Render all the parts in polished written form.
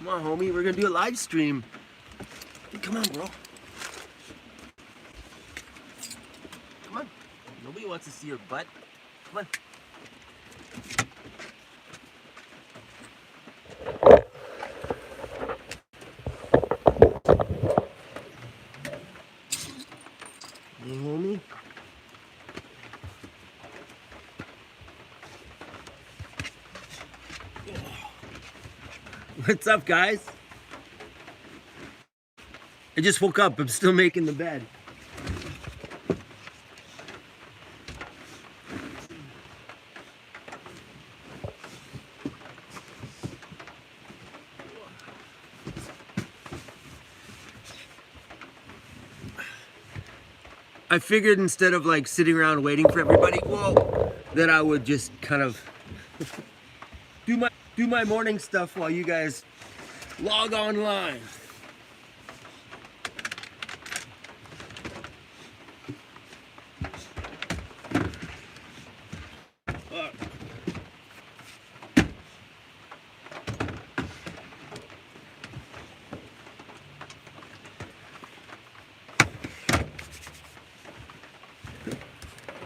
Come on, homie. We're gonna do a live stream. Come on, bro. Come on. Nobody wants to see your butt. Come on. Hey, homie. What's up, guys? I just woke up. I'm still making the bed. I figured instead of like sitting around waiting for everybody, whoa, that I would just kind of do my morning stuff while you guys log online.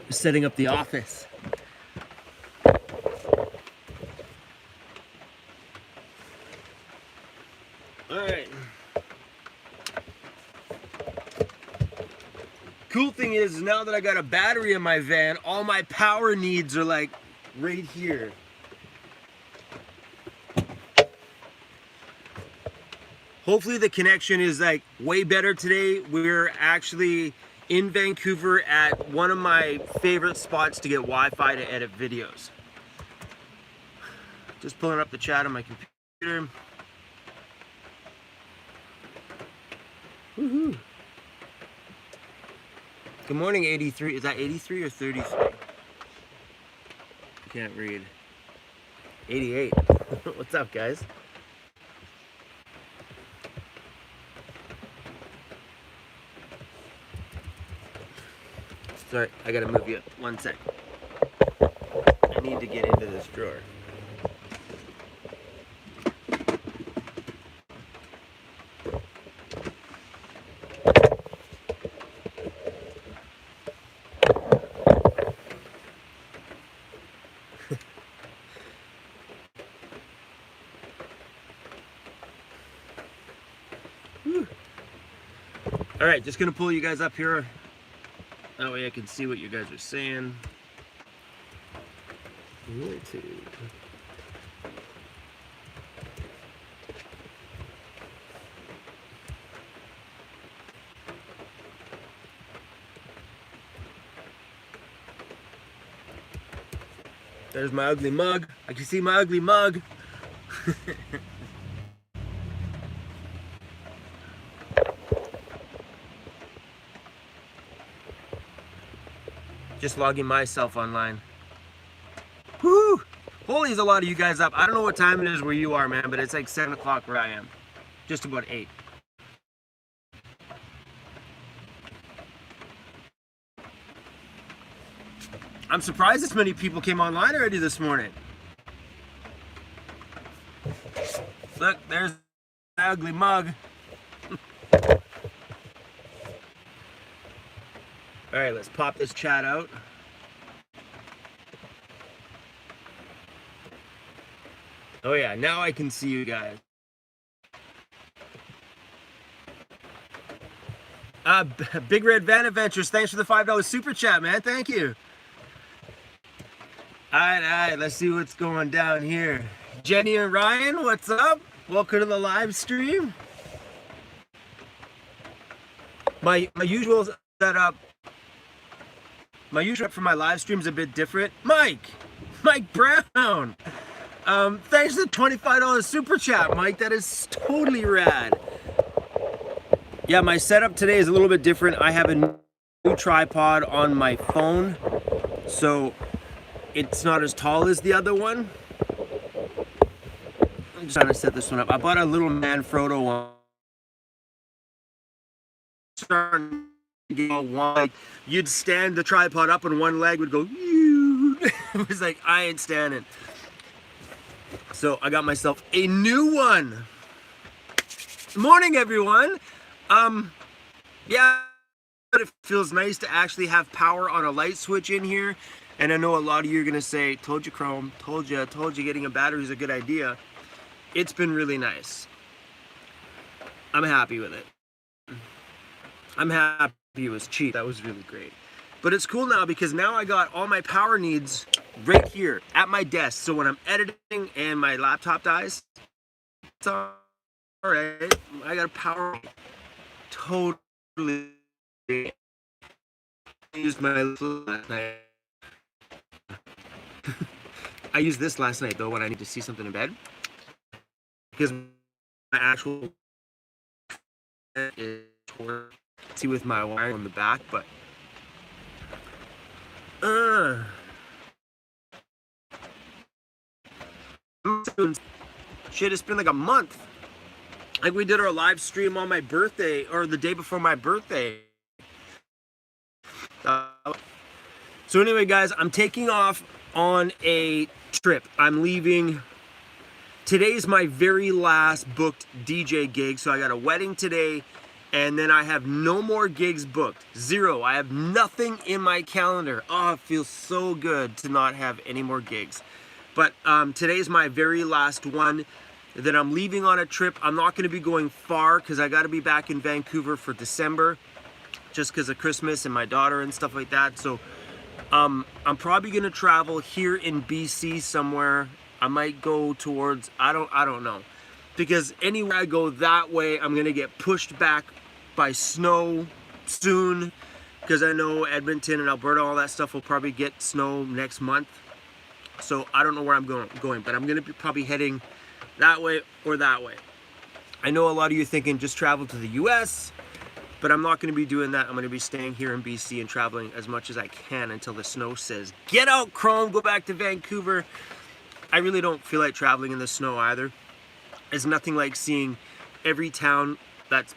Setting up the office. All right. Cool thing is now that I got a battery in my van, all my power needs are like right here. Hopefully the connection is like way better today. We're actually in Vancouver at one of my favorite spots to get Wi-Fi to edit videos. Just pulling up the chat on my computer. Woohoo! Good morning, 83. Is that 83 or 33? I can't read. 88. What's up, guys? Sorry, I gotta move you up. 1 sec. I need to get into this drawer. All right, just gonna pull you guys up here. That way I can see what you guys are saying. YouTube. There's my ugly mug. I can see my ugly mug. Just logging myself online. Woo! Holy, there's a lot of you guys up. I don't know what time it is where you are, man, but it's like 7 o'clock where I am. Just about 8. I'm surprised this many people came online already this morning. Look, there's the ugly mug. All right, let's pop this chat out. Oh yeah, now I can see you guys. Big Red Van Adventures, thanks for the $5 super chat, man. Thank you. All right, let's see what's going down here. Jenny and Ryan, what's up? Welcome to the live stream. My usual setup. My usual for my live stream is a bit different. Mike Brown. Thanks for the $25 super chat, Mike. That is totally rad. Yeah, my setup today is a little bit different. I have a new tripod on my phone, so it's not as tall as the other one. I'm just trying to set this one up. I bought a little Manfrotto one. Starting to get all wide. You'd stand the tripod up and one leg would go. It was like, I ain't standing. So I got myself a new one. Morning, everyone. Yeah, it feels nice to actually have power on a light switch in here. And I know a lot of you are gonna say, "Told you, Chrome. Told you getting a battery is a good idea." It's been really nice. I'm happy with it. I'm happy it was cheap. That was really great. But it's cool now because now I got all my power needs right here at my desk. So when I'm editing and my laptop dies, it's all right. I got a power totally. I used my last night. I used this last night though when I need to see something in bed because my actual is see with my wire on the back, but shit, it's been like a month. Like we did our live stream on my birthday or the day before my birthday. So anyway, guys, I'm taking off on a trip. I'm leaving. Today's my very last booked DJ gig. So I got a wedding today, and then I have no more gigs booked. Zero. I have nothing in my calendar. Oh, it feels so good to not have any more gigs. But today's my very last one. Then I'm leaving on a trip. I'm not going to be going far because I got to be back in Vancouver for December, just because of Christmas and my daughter and stuff like that. So I'm probably going to travel here in BC somewhere. I might go towards, I don't know, because anywhere I go that way, I'm going to get pushed back by snow soon, because I know Edmonton and Alberta, all that stuff will probably get snow next month. So I don't know where I'm going, but I'm going to be probably heading that way or that way. I know a lot of you thinking just travel to the US, but I'm not going to be doing that. I'm going to be staying here in BC and traveling as much as I can until the snow says, "Get out, Chrome, go back to Vancouver." I really don't feel like traveling in the snow either. It's nothing like seeing every town that's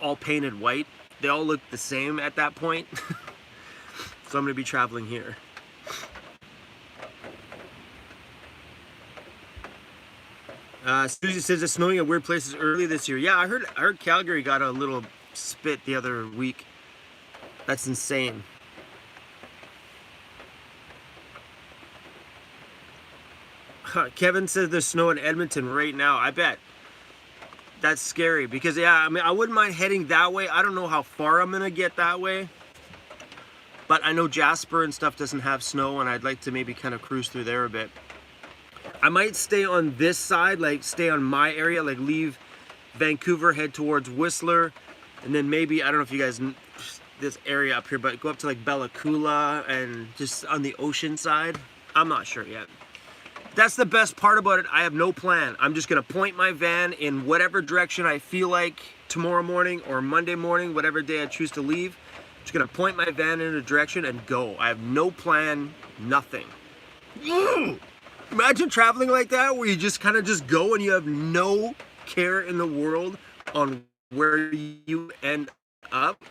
all painted white. They all look the same at that point. So I'm going to be traveling here. Susie says it's snowing at weird places early this year. Yeah, I heard Calgary got a little spit the other week. That's insane. Kevin says there's snow in Edmonton right now. I bet. That's scary because, yeah, I mean, I wouldn't mind heading that way. I don't know how far I'm going to get that way. But I know Jasper and stuff doesn't have snow, and I'd like to maybe kind of cruise through there a bit. I might stay on this side, like stay on my area, like leave Vancouver, head towards Whistler, and then maybe, I don't know if you guys, this area up here, but go up to like Bella Coola and just on the ocean side. I'm not sure yet. That's the best part about it. I have no plan. I'm just gonna point my van in whatever direction I feel like tomorrow morning or Monday morning, whatever day I choose to leave. Just gonna point my van in a direction and go. I have no plan, nothing. Imagine traveling like that, where you just kind of just go and you have no care in the world on where you end up.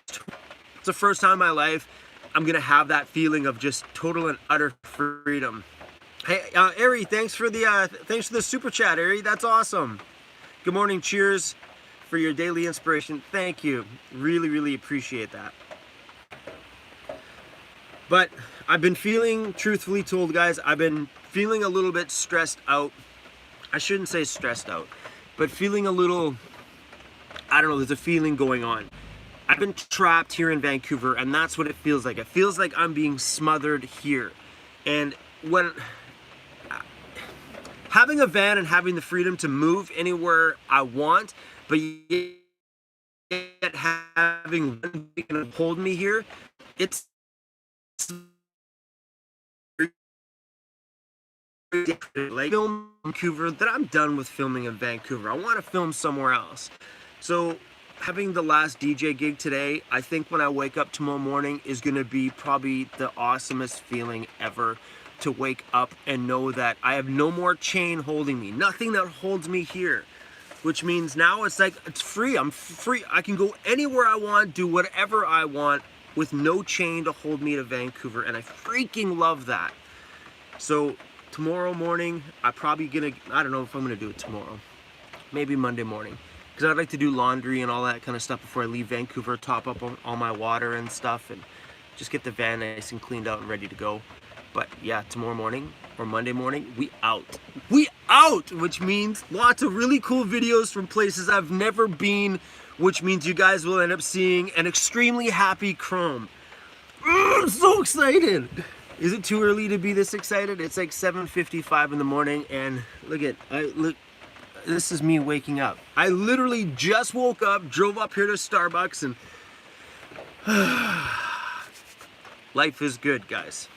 It's the first time in my life I'm gonna have that feeling of just total and utter freedom. Hey, Ari, thanks for the super chat, Ari. That's awesome. Good morning, cheers for your daily inspiration. Thank you. Really, really appreciate that. But I've been feeling, truthfully told, guys, I've been feeling a little bit stressed out. I shouldn't say stressed out, but feeling a little, I don't know, there's a feeling going on. I've been trapped here in Vancouver, and that's what it feels like. It feels like I'm being smothered here. And when having a van and having the freedom to move anywhere I want, but yet having one can hold me here, it's like film Vancouver, that I'm done with filming in Vancouver. I want to film somewhere else. So having the last DJ gig today, I think when I wake up tomorrow morning is going to be probably the awesomest feeling ever, to wake up and know that I have no more chain holding me, nothing that holds me here, which means now it's like, it's free. I'm free. I can go anywhere I want, do whatever I want with no chain to hold me to Vancouver, and I freaking love that. So tomorrow morning, I'm probably gonna, I don't know if I'm gonna do it tomorrow. maybe Monday morning, because I'd like to do laundry and all that kind of stuff before I leave Vancouver, top up on all my water and stuff, and just get the van nice and cleaned out and ready to go. But yeah, tomorrow morning or Monday morning, we out. We out, which means lots of really cool videos from places I've never been, which means you guys will end up seeing an extremely happy Chrome. I'm so excited. Is it too early to be this excited? It's like 7:55 in the morning, and look, this is me waking up. I literally just woke up, drove up here to Starbucks, and life is good, guys.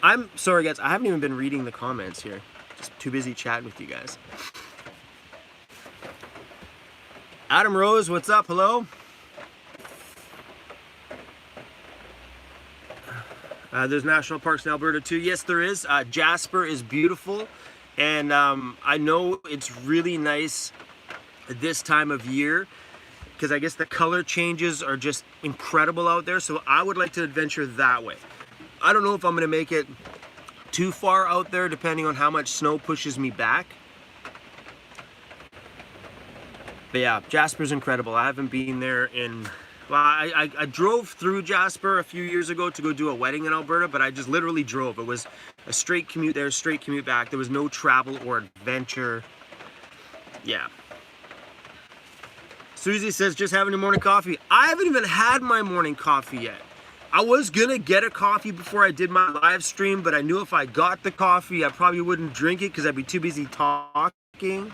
I'm sorry, guys, I haven't even been reading the comments here. Just too busy chatting with you guys. Adam Rose, what's up? Hello. There's national parks in Alberta too. Yes, there is. Jasper is beautiful, and I know it's really nice this time of year because I guess the color changes are just incredible out there. So I would like to adventure that way. I don't know if I'm going to make it too far out there, depending on how much snow pushes me back. But yeah, Jasper's incredible. I haven't been there in... Well, I drove through Jasper a few years ago to go do a wedding in Alberta, but I just literally drove. It was a straight commute there, straight commute back. There was no travel or adventure. Yeah. Susie says, just having a morning coffee. I haven't even had my morning coffee yet. I was gonna get a coffee before I did my live stream, but I knew if I got the coffee, I probably wouldn't drink it because I'd be too busy talking.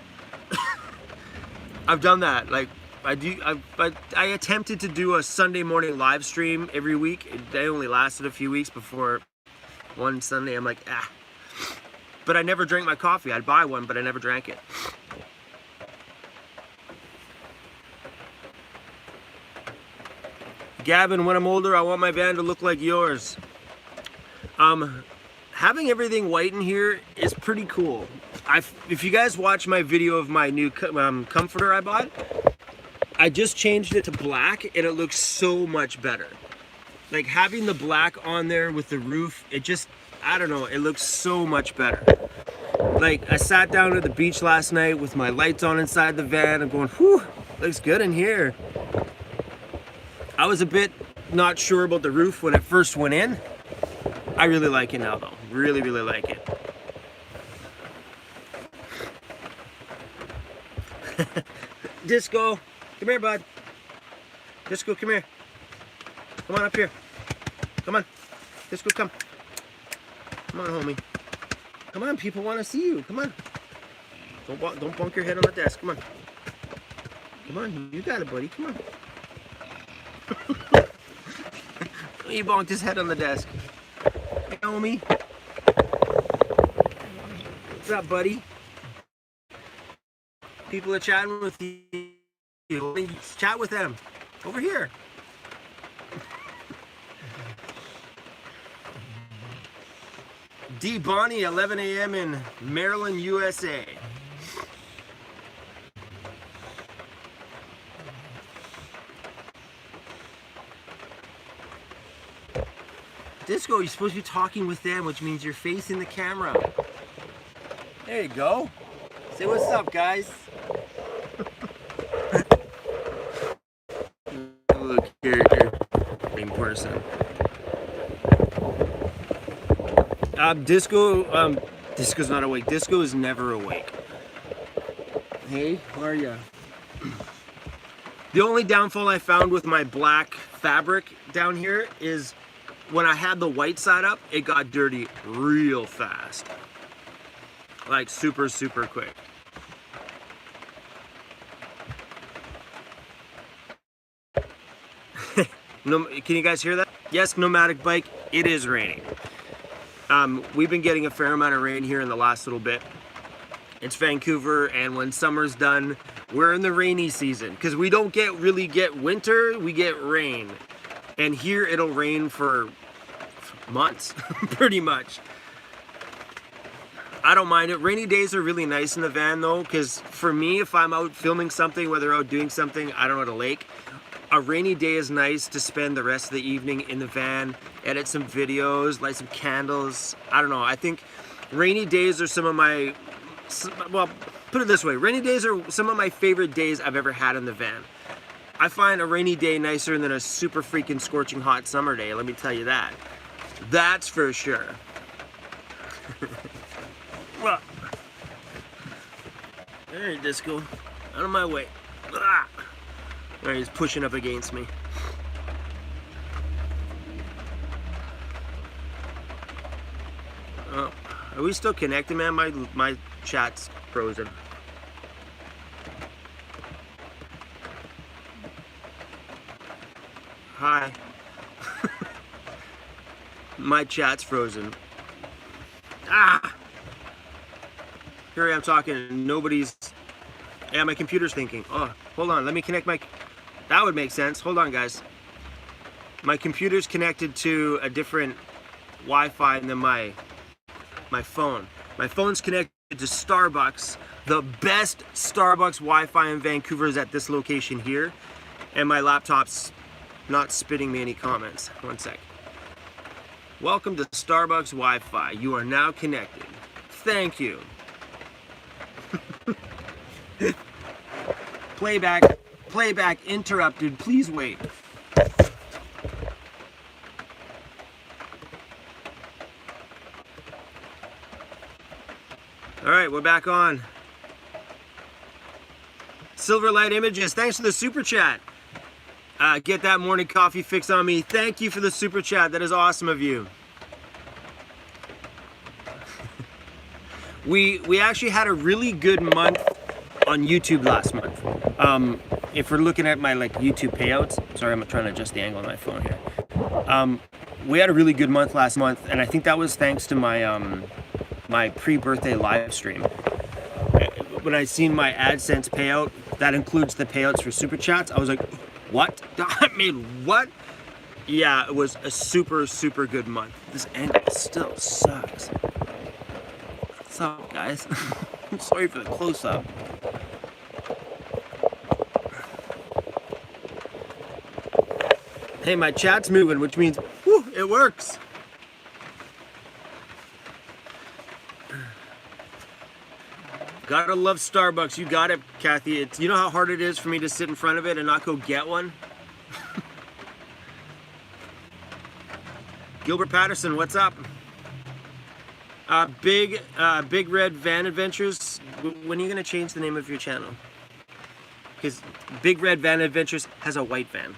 I've done that. Like, I attempted to do a Sunday morning live stream every week. It only lasted a few weeks before one Sunday I'm like, ah. But I never drank my coffee. I'd buy one, but I never drank it. Gavin, when I'm older, I want my van to look like yours. Having everything white in here is pretty cool. If you guys watch my video of my new comforter I bought, I just changed it to black and it looks so much better. Like having the black on there with the roof, it just, I don't know, it looks so much better. Like I sat down at the beach last night with my lights on inside the van. I'm going, whew, looks good in here. I was a bit not sure about the roof when it first went in. I really like it now though. Really, really like it. Disco, come here, bud. Disco, come here. Come on up here. Come on. Disco, come. Come on, homie. Come on, people want to see you. Come on. Don't bunk your head on the desk. Come on. Come on, you got it, buddy. Come on. He bonked his head on the desk. Hey, homie. What's up, buddy? People are chatting with you. Chat with them. Over here. D. Bonnie, 11 a.m. in Maryland, USA. Disco, you're supposed to be talking with them, which means you're facing the camera. There you go. Say what's up, guys. Look, character in person. Disco's not awake. Disco is never awake. Hey, how are ya? The only downfall I found with my black fabric down here is when I had the white side up, it got dirty real fast. Like super, super quick. No, can you guys hear that? Yes, Nomadic Bike, it is raining. We've been getting a fair amount of rain here in the last little bit. It's Vancouver, and when summer's done, we're in the rainy season because we don't really get winter, we get rain. And here it'll rain for months, pretty much. I don't mind it. Rainy days are really nice in the van though, because for me, if I'm out filming something, whether out doing something, I don't know, at a lake, a rainy day is nice to spend the rest of the evening in the van, edit some videos, light some candles. I don't know. I think rainy days are some of my well, put it this way, rainy days are some of my favorite days I've ever had in the van. I find a rainy day nicer than a super freaking scorching hot summer day, let me tell you that. That's for sure. Well, all right, Disco, out of my way. All right, he's pushing up against me. Oh, are we still connected, man? My chat's frozen. Hi. My chat's frozen. Ah! Here I am talking and nobody's... Yeah, my computer's thinking. Oh, hold on, let me connect my... That would make sense. Hold on, guys. My computer's connected to a different Wi-Fi than my phone. My phone's connected to Starbucks. The best Starbucks Wi-Fi in Vancouver is at this location here. And my laptop's not spitting me any comments. One sec. Welcome to Starbucks Wi-Fi. You are now connected. Thank you. Playback interrupted. Please wait. All right, we're back on. Silverlight Images, thanks for the super chat. Get that morning coffee fix on me. Thank you for the super chat. That is awesome of you. We actually had a really good month on YouTube last month. If we're looking at my YouTube payouts, sorry, I'm trying to adjust the angle on my phone here. We had a really good month last month, and I think that was thanks to my my pre-birthday live stream. When I seen my AdSense payout, that includes the payouts for super chats, I was like, what? I mean, what? Yeah, it was a super good month. This angle still sucks. What's up, guys? I'm sorry for the close-up. Hey, my chat's moving, which means, whew, it works. Gotta love Starbucks. You got it, Kathy. You know how hard it is for me to sit in front of it and not go get one? Gilbert Patterson, what's up? Big Red Van Adventures. When are you gonna change the name of your channel? Because Big Red Van Adventures has a white van.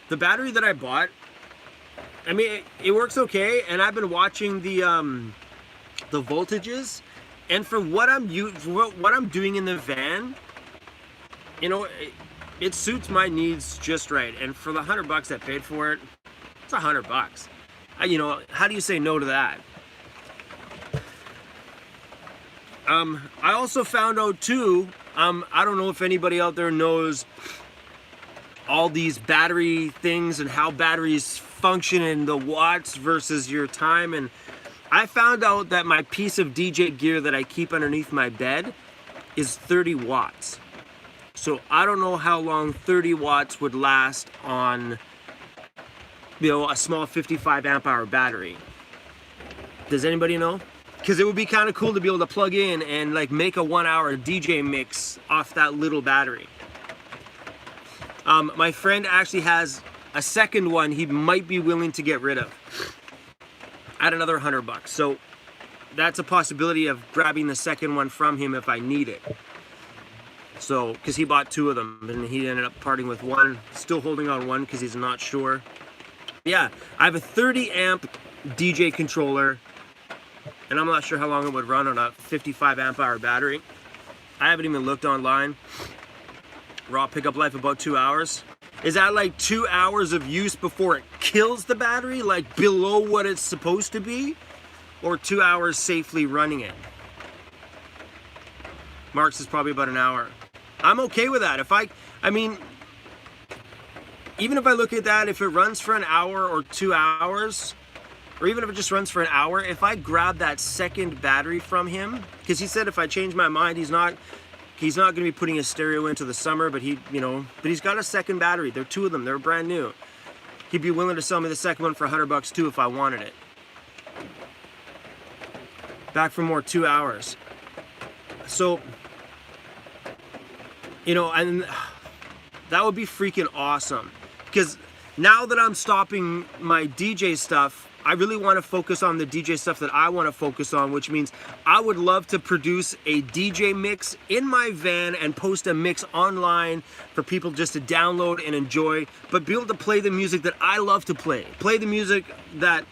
The battery that I bought, I mean, it works okay, and I've been watching the voltages, and for what I'm doing in the van, you know, it suits my needs just right. And for the $100 I paid for it, it's $100. You know, how do you say no to that? I also found out too, I don't know if anybody out there knows all these battery things and how batteries function and the watts versus your time, and I found out that my piece of DJ gear that I keep underneath my bed is 30 watts. So I don't know how long 30 watts would last on, you know, a small 55 amp hour battery. Does anybody know? Because it would be kind of cool to be able to plug in and like make a 1 hour DJ mix off that little battery. My friend actually has a second one he might be willing to get rid of at another $100. So that's a possibility of grabbing the second one from him if I need it. So, because he bought two of them and he ended up parting with one, still holding on one because he's not sure. Yeah, I have a 30 amp DJ controller, and I'm not sure how long it would run on a 55 amp hour battery. I haven't even looked online. Raw pickup life about 2 hours. Is that like 2 hours of use before it kills the battery, like below what it's supposed to be? Or 2 hours safely running it? Mark's is probably about an hour. I'm okay with that. I mean, even if I look at that, if it runs for an hour or 2 hours, or even if it just runs for an hour, if I grab that second battery from him, because he said if I change my mind, he's not He's not going to be putting his stereo into the summer, but he's got a second battery. They're 2 of them. They're brand new. He'd be willing to sell me the second one for $100 too if I wanted it. Back for more 2 hours. So, and that would be freaking awesome. Because now that I'm stopping my DJ stuff, I really want to focus on the DJ stuff that I want to focus on, which means I would love to produce a DJ mix in my van and post a mix online for people just to download and enjoy, but be able to play the music that I love to play. Play the music that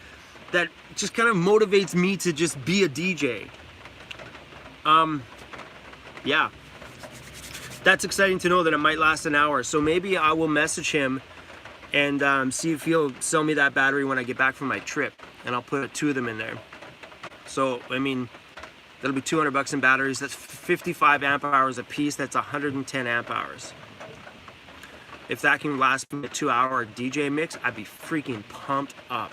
just kind of motivates me to just be a DJ. Yeah. That's exciting to know that it might last an hour. So maybe I will message him and see if he'll sell me that battery when I get back from my trip. And I'll put 2 of them in there. So, I mean, that'll be $200 in batteries. That's 55 amp hours a piece. That's 110 amp hours. If that can last me a 2-hour DJ mix, I'd be freaking pumped up.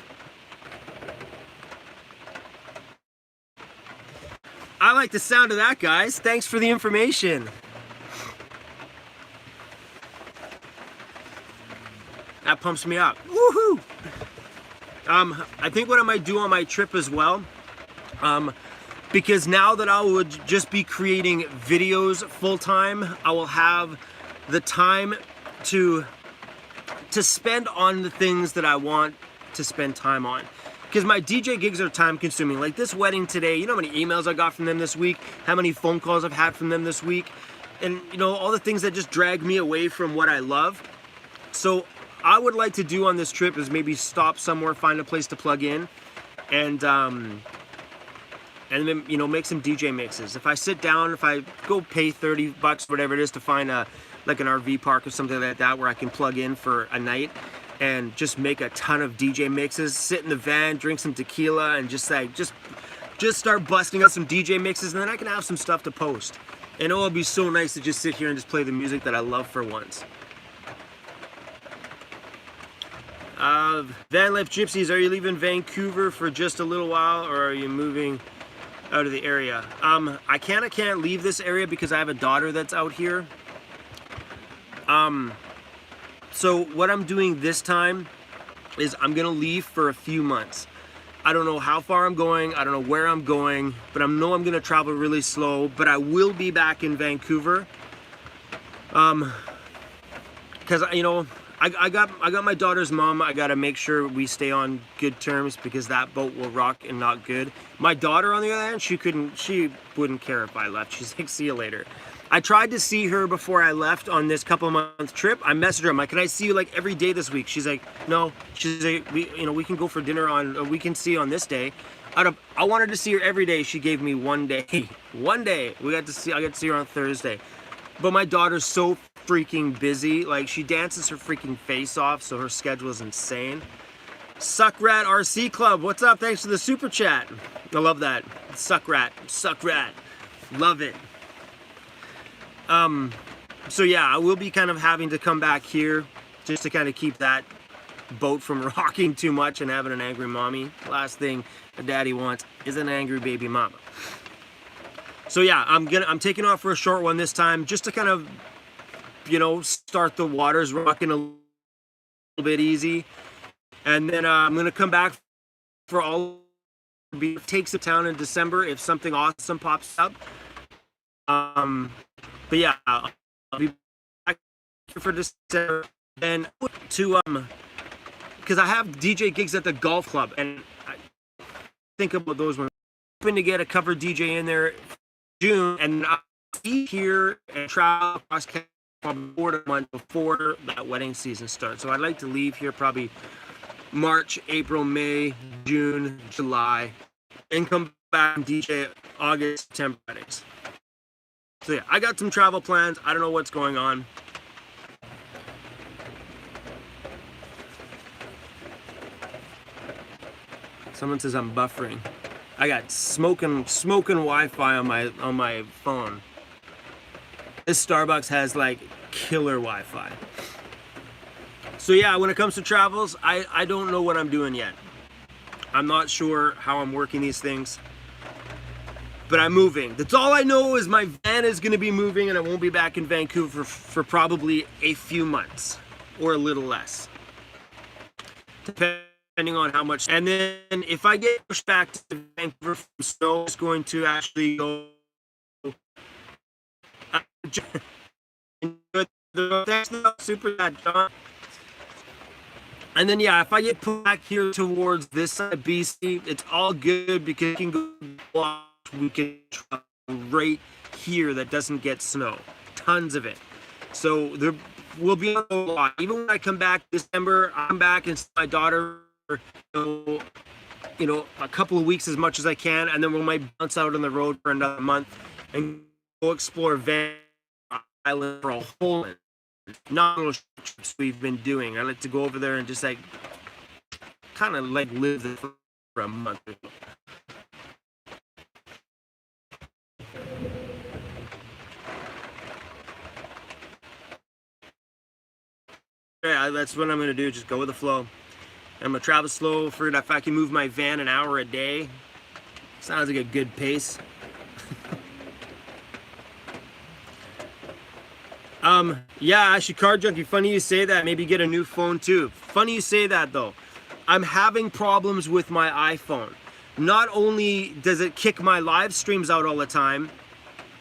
I like the sound of that, guys. Thanks for the information. That pumps me up. Woohoo! I think what I might do on my trip as well, because now that I would just be creating videos full time, I will have the time to spend on the things that I want to spend time on. Because my DJ gigs are time consuming. Like this wedding today, you know how many emails I got from them this week, how many phone calls I've had from them this week, and all the things that just drag me away from what I love. So I would like to do on this trip is maybe stop somewhere, find a place to plug in, and then make some DJ mixes. If I sit down, if I go pay $30, whatever it is, to find like an RV park or something like that where I can plug in for a night and just make a ton of DJ mixes, sit in the van, drink some tequila, and just start busting out some DJ mixes, and then I can have some stuff to post. And it'll be so nice to just sit here and just play the music that I love for once. VanLife Gypsies, are you leaving Vancouver for just a little while, or are you moving out of the area? I can't leave this area because I have a daughter that's out here. So what I'm doing this time is I'm gonna leave for a few months. I don't know how far I'm going, I don't know where I'm going, but I know I'm gonna travel really slow, but I will be back in Vancouver. Because I got my daughter's mom. I gotta make sure we stay on good terms because that boat will rock and not good. My daughter, on the other hand, she wouldn't care if I left. She's like, see you later. I tried to see her before I left on this couple-month trip. I messaged her. I'm like, can I see you like every day this week? She's like, no. She's like, we can go for dinner on. We can see you on this day. I wanted to see her every day. She gave me 1 day. 1 day. I got to see her on Thursday. But my daughter's so freaking busy. Like, she dances her freaking face off, so her schedule is insane. Suckrat RC Club, what's up? Thanks for the super chat. I love that. Suckrat. Love it. So yeah, I will be kind of having to come back here just to kind of keep that boat from rocking too much and having an angry mommy. Last thing a daddy wants is an angry baby mama. So yeah, I'm taking off for a short one this time just to kind of, start the waters rocking a little bit easy. And then I'm going to come back for all takes the town in December if something awesome pops up. But yeah, I'll be back for December. Then to because I have DJ gigs at the golf club, and I think about those ones. I'm hoping to get a cover DJ in there in June, and I'll be here and travel across Canada for a month before that wedding season starts. So I'd like to leave here probably March, April, May, June, July, and come back and DJ August, September weddings. So yeah, I got some travel plans. I don't know what's going on. Someone says I'm buffering. I got smoking Wi-Fi on my phone. This Starbucks has like killer Wi-Fi. So yeah, when it comes to travels, I don't know what I'm doing yet. I'm not sure how I'm working these things. but I'm moving. That's all I know, is my van is going to be moving, and I won't be back in Vancouver for probably a few months or a little less, depending on how much. And then if I get pushed back to Vancouver from snow, it's going to actually go. Super that, John. And then yeah, if I get put back here towards this side of BC, it's all good because we can travel right here that doesn't get snow, tons of it. So there will be a lot. Even when I come back December, I'm back and see my daughter, you know, a couple of weeks as much as I can, and then we might bounce out on the road for another month and go explore Van Island for a whole month. Not little trips we've been doing. I like to go over there and just like kind of like live there for a month or so. Yeah, that's what I'm gonna do. Just go with the flow. I'm gonna travel slow. Figured if I can move my van an hour a day, sounds like a good pace. Yeah, actually, Car Junkie, funny you say that. Maybe get a new phone too. Funny you say that though. I'm having problems with my iPhone. Not only does it kick my live streams out all the time,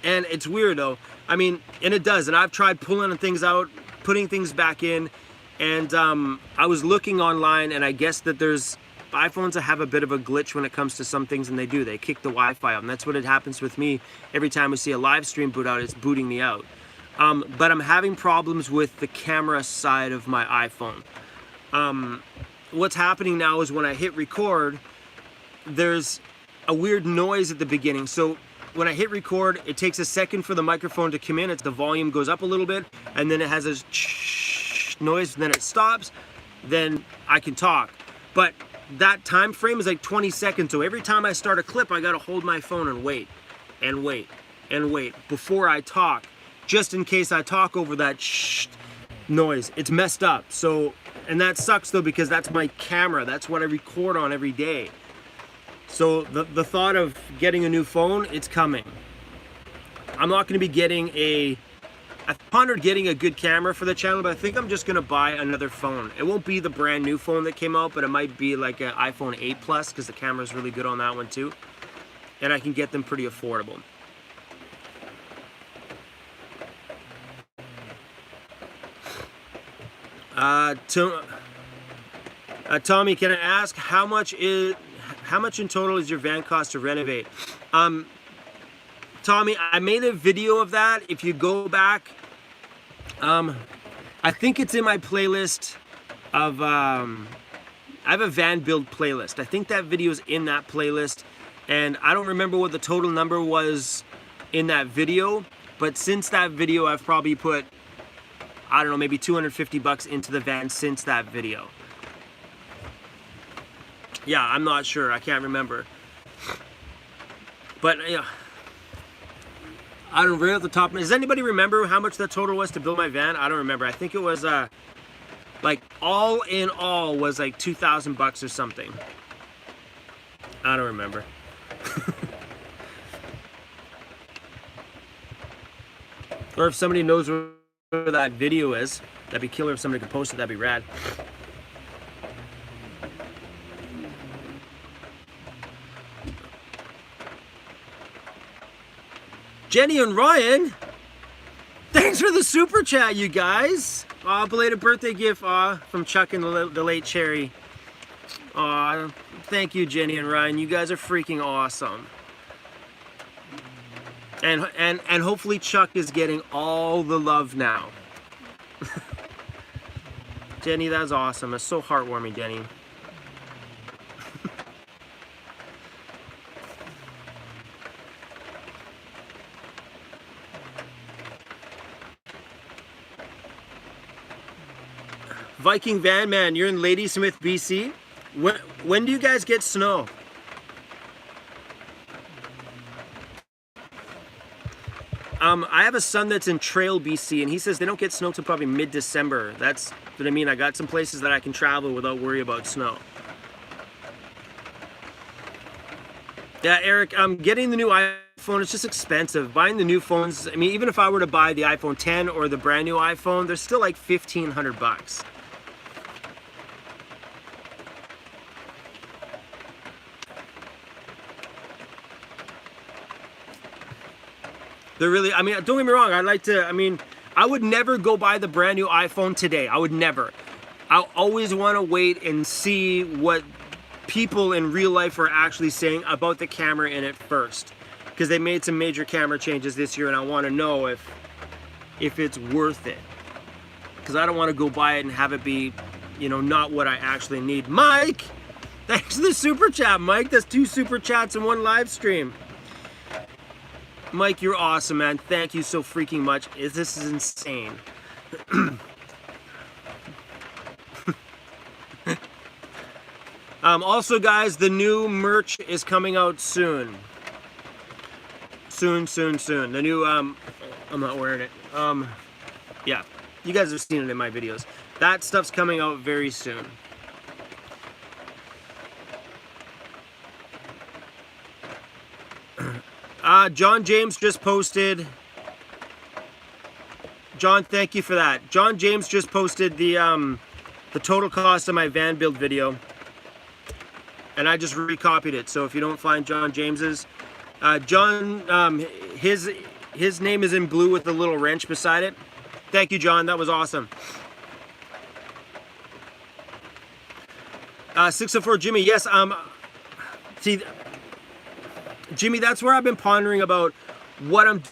and it's weird though. I mean, and it does, and I've tried pulling things out, putting things back in, and I was looking online, and I guess that there's iPhones that have a bit of a glitch when it comes to some things, and they do. They kick the Wi-Fi out, and that's what it happens with me. Every time we see a live stream boot out, it's booting me out. But I'm having problems with the camera side of my iPhone. What's happening now is when I hit record, there's a weird noise at the beginning. So when I hit record, it takes a second for the microphone to come in. The volume goes up a little bit, and then it has a noise, and then it stops. Then I can talk. But that time frame is like 20 seconds. So every time I start a clip, I got to hold my phone and wait, and wait, and wait before I talk, just in case I talk over that noise. It's messed up. So, and that sucks though, because that's my camera. That's what I record on every day. So the thought of getting a new phone, it's coming. I'm not going to be getting I pondered getting a good camera for the channel, but I think I'm just going to buy another phone. It won't be the brand new phone that came out, but it might be like an iPhone 8 Plus, because the camera is really good on that one too. And I can get them pretty affordable. Tommy, can I ask how much in total is your van cost to renovate? Tommy, I made a video of that. If you go back, I think it's in my playlist of I have a van build playlist. I think that video is in that playlist, and I don't remember what the total number was in that video, but since that video I've probably put, I don't know, maybe 250 bucks into the van since that video. Yeah, I'm not sure. I can't remember. But yeah, I don't really at the top. Does anybody remember how much the total was to build my van? I don't remember. I think it was like all in all was like 2,000 bucks or something. I don't remember. Or if somebody knows where that video is, that'd be killer. If somebody could post it, that'd be rad. Jenny and Ryan, thanks for the super chat, you guys. Belated birthday gift from Chuck and the late Cherry. Thank you, Jenny and Ryan. You guys are freaking awesome. And hopefully Chuck is getting all the love now. Jenny, that's awesome. It's so heartwarming, Jenny. Viking Van Man, you're in Ladysmith, BC. When do you guys get snow? I have a son that's in Trail, BC, and he says they don't get snow till probably mid-December. That's what I mean. I got some places that I can travel without worry about snow. Yeah, Eric, getting the new iPhone, it's just expensive. Buying the new phones, I mean, even if I were to buy the iPhone 10 or the brand new iPhone, they're still like $1,500. They're really, I mean, don't get me wrong, I would never go buy the brand new iPhone today. I would never. I always want to wait and see what people in real life are actually saying about the camera in it first, because they made some major camera changes this year, and I want to know if it's worth it, because I don't want to go buy it and have it be, you know, not what I actually need. Mike, thanks for the super chat. Mike, that's 2 super chats in 1 live stream. Mike, you're awesome, man. Thank you so freaking much. This is insane. Also, guys, the new merch is coming out soon. Soon. The new, I'm not wearing it. Yeah, you guys have seen it in my videos. That stuff's coming out very soon. John James just posted. John, thank you for that. John James just posted the total cost of my van build video, and I just recopied it. So if you don't find John James's, John, his name is in blue with a little wrench beside it. Thank you, John. That was awesome. 604 Jimmy. Yes. See, Jimmy, that's where I've been pondering about what I'm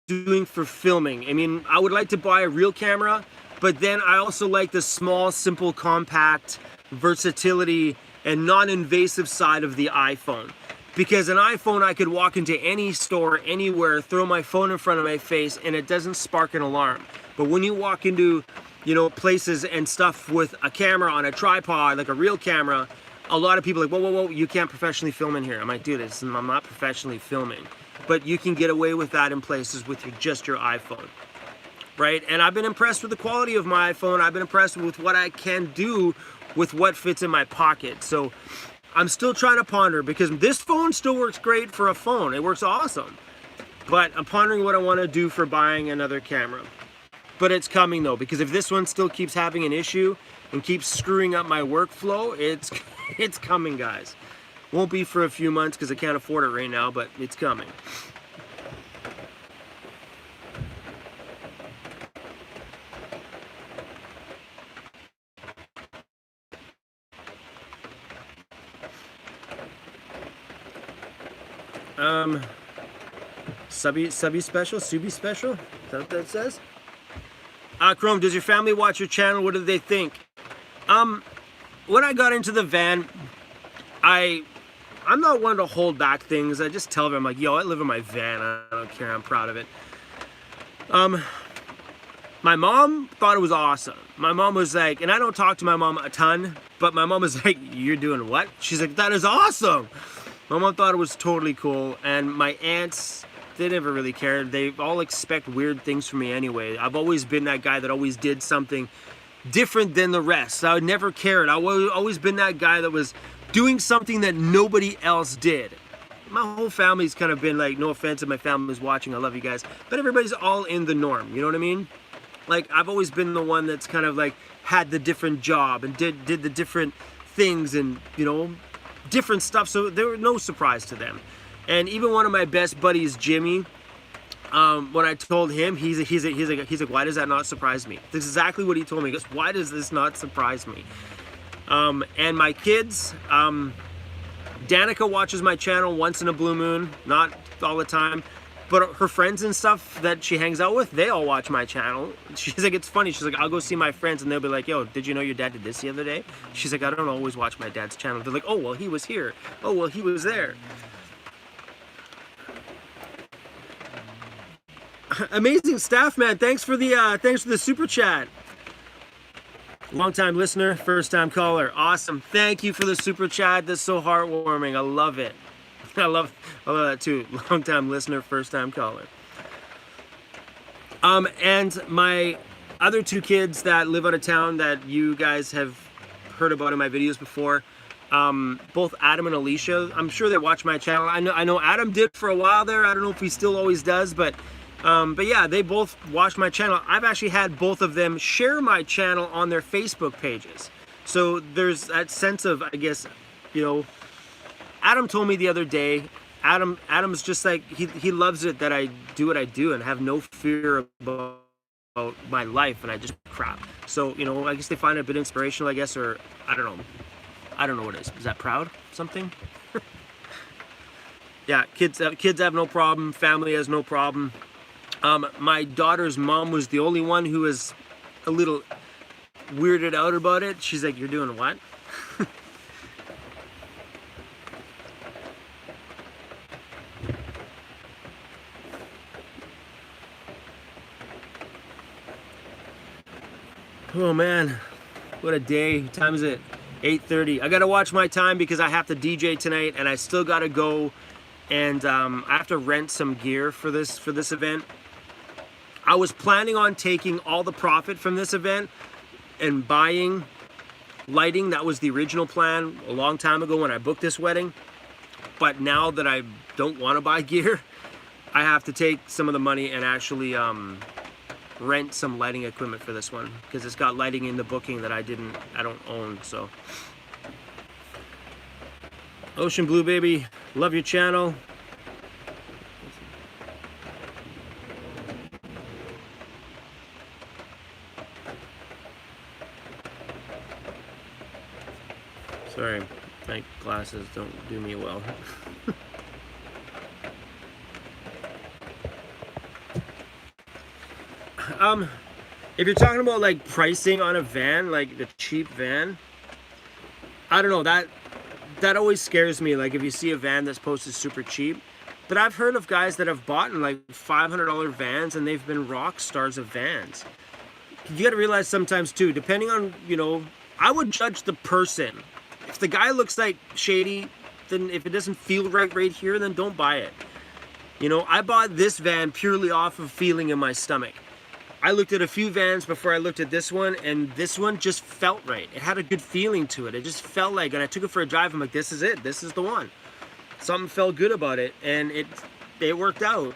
doing for filming. I mean, I would like to buy a real camera, but then I also like the small, simple, compact versatility and non-invasive side of the iPhone. Because an iPhone, I could walk into any store, anywhere, throw my phone in front of my face, and it doesn't spark an alarm. But when you walk into, you know, places and stuff with a camera on a tripod, like a real camera, a lot of people are like, whoa, you can't professionally film in here. I'm like, dude, I'm not professionally filming. But you can get away with that in places with just your iPhone, right? And I've been impressed with the quality of my iPhone. I've been impressed with what I can do with what fits in my pocket. So I'm still trying to ponder, because this phone still works great for a phone. It works awesome. But I'm pondering what I want to do for buying another camera. But it's coming though, because if this one still keeps having an issue and keeps screwing up my workflow, it's coming, guys. Won't be for a few months because I can't afford it right now, but it's coming. Subby special? Subi special? Is that what that says? Chrome, does your family watch your channel? What do they think? When I got into the van, I'm not one to hold back things. I just tell them, like, yo, I live in my van. I don't care. I'm proud of it. My mom thought it was awesome. My mom was like, and I don't talk to my mom a ton, but my mom was like, you're doing what? She's like, that is awesome. My mom thought it was totally cool. And my aunts, they never really cared. They all expect weird things from me anyway. I've always been that guy that always did something different than the rest. I never cared. I've always been that guy that was doing something that nobody else did. My whole family's kind of been like, no offense if my family's watching, I love you guys, but everybody's all in the norm, you know what I mean? Like, I've always been the one that's kind of like had the different job and did the different things and, you know, different stuff, so there was no surprise to them. And even one of my best buddies, Jimmy, when I told him, he's like, why does that not surprise me? That's exactly what he told me. He goes, why does this not surprise me? And my kids, Danica watches my channel once in a blue moon, not all the time, but her friends and stuff that she hangs out with, they all watch my channel. She's like, it's funny. She's like, I'll go see my friends and they'll be like, yo, did you know your dad did this the other day? She's like, I don't always watch my dad's channel. They're like, oh, well, he was here. Oh, well, he was there. Amazing staff, man. Thanks for the super chat. Long time listener, first time caller. Awesome. Thank you for the super chat. That's so heartwarming. I love it. I love that too. Long time listener, first time caller. And my other 2 kids that live out of town that you guys have heard about in my videos before, both Adam and Alicia. I'm sure they watch my channel. I know Adam did for a while there. I don't know if he still always does, but yeah, they both watch my channel. I've actually had both of them share my channel on their Facebook pages. So there's that sense of, I guess, you know, Adam told me the other day, Adam's just like, he loves it that I do what I do and have no fear about my life, and I just crap. So, you know, I guess they find it a bit inspirational, I guess, or I don't know. I don't know what it is. Is that proud? Something? Yeah, kids have no problem. Family has no problem. My daughter's mom was the only one who was a little weirded out about it. She's like, "You're doing what?" Oh man, what a day. What time is it? 8:30. I gotta watch my time because I have to DJ tonight, and I still gotta go, and I have to rent some gear for this event. I was planning on taking all the profit from this event and buying lighting. That was the original plan a long time ago when I booked this wedding. But now that I don't want to buy gear, I have to take some of the money and actually rent some lighting equipment for this one, because it's got lighting in the booking that I don't own. So Ocean Blue Baby, love your channel. Sorry, my glasses don't do me well. If you're talking about like pricing on a van, like the cheap van, I don't know, that always scares me. Like if you see a van that's posted super cheap, but I've heard of guys that have bought in like $500 vans and they've been rock stars of vans. You got to realize sometimes too, depending on, you know, I would judge the person. If the guy looks like shady, then if it doesn't feel right here, then don't buy it. You know, I bought this van purely off of feeling in my stomach. I looked at a few vans before I looked at this one, and this one just felt right. It had a good feeling to it. It just felt like, and I took it for a drive. I'm like, this is it. This is the one. Something felt good about it, and it worked out.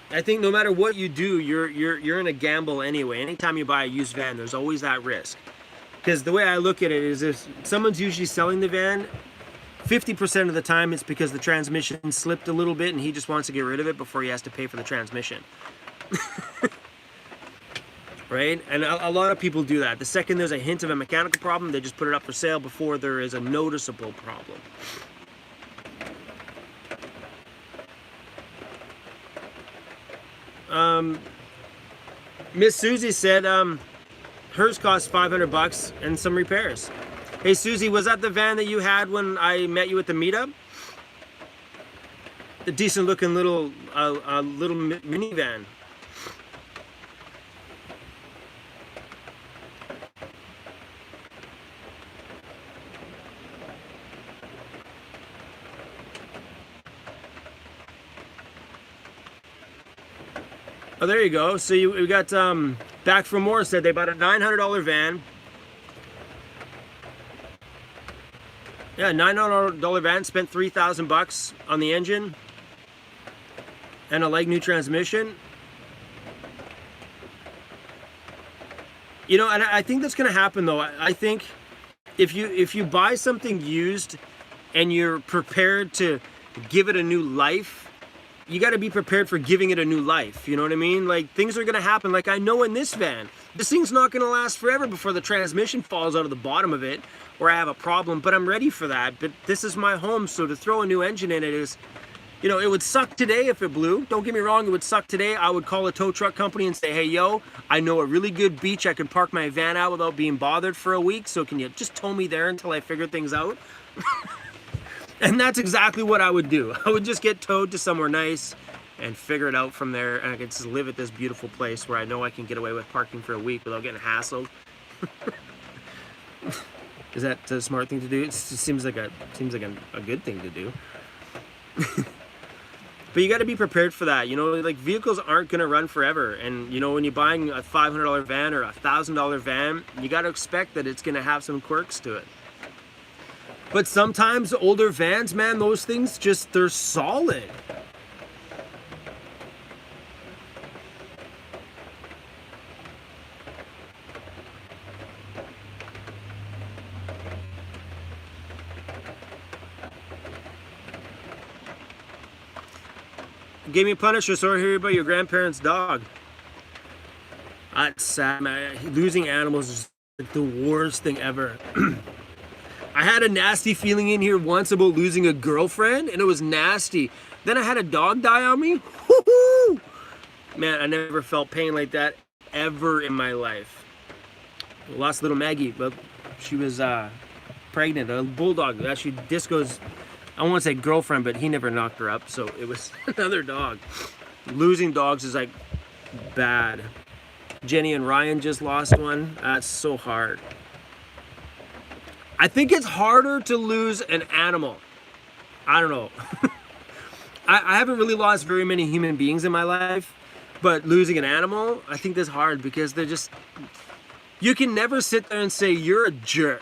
I think no matter what you do, you're in a gamble anyway. Anytime you buy a used van, there's always that risk. Because the way I look at it is, if someone's usually selling the van, 50% of the time it's because the transmission slipped a little bit and he just wants to get rid of it before he has to pay for the transmission. Right? And a lot of people do that. The second there's a hint of a mechanical problem, they just put it up for sale before there is a noticeable problem. Miss Susie said hers cost $500 and some repairs. Hey Susie, was that the van that you had when I met you at the meetup? A decent looking little minivan. Oh, there you go. So we got Back from More said they bought a $900 van. Yeah, $900 van, spent $3,000 on the engine and a like new transmission. You know, and I think that's going to happen though. I think if you buy something used and you're prepared to give it a new life, you got to be prepared for giving it a new life. You know what I mean? Like, things are going to happen. Like, I know in this van, this thing's not going to last forever before the transmission falls out of the bottom of it or I have a problem, but I'm ready for that. But this is my home, so to throw a new engine in it is, you know, it would suck today if it blew. Don't get me wrong, it would suck today. I would call a tow truck company and say, hey, yo, I know a really good beach I could park my van out without being bothered for a week, so can you just tow me there until I figure things out? And that's exactly what I would do. I would just get towed to somewhere nice and figure it out from there, and I could just live at this beautiful place where I know I can get away with parking for a week without getting hassled. Is that a smart thing to do? It seems like a good thing to do. But you got to be prepared for that. You know, like, vehicles aren't going to run forever, and you know, when you're buying a $500 van or a $1,000 van, you got to expect that it's going to have some quirks to it. But sometimes older vans, man, those things just, they're solid. Gave me a Punisher, sorry to hear about your grandparents' dog. That's sad, man. Losing animals is like the worst thing ever. I had a nasty feeling in here once about losing a girlfriend, and it was nasty. Then I had a dog die on me. Woo-hoo! Man, I never felt pain like that ever in my life. I lost little Maggie, but she was pregnant, a bulldog. Actually, Disco's, I won't say girlfriend, but he never knocked her up, so it was another dog. Losing dogs is like bad. Jenny and Ryan just lost one. That's so hard. I think it's harder to lose an animal. I don't know. I haven't really lost very many human beings in my life, but losing an animal, I think that's hard because they're just, you can never sit there and say, you're a jerk.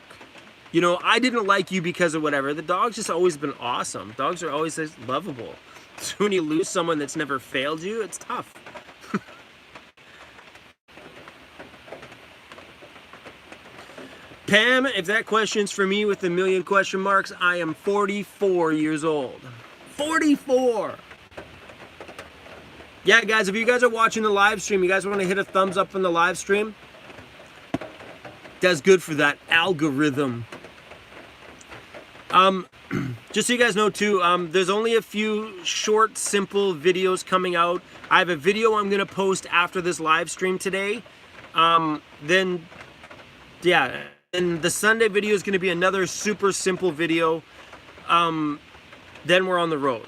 You know, I didn't like you because of whatever. The dog's just always been awesome. Dogs are always lovable. So when you lose someone that's never failed you, it's tough. Pam, if that question's for me with a million question marks, I am 44 years old. 44! Yeah, guys, if you guys are watching the live stream, you guys want to hit a thumbs up on the live stream? That's good for that algorithm. Just so you guys know too, there's only a few short, simple videos coming out. I have a video I'm going to post after this live stream today. Then, yeah. And the Sunday video is going to be another super simple video. Then we're on the road.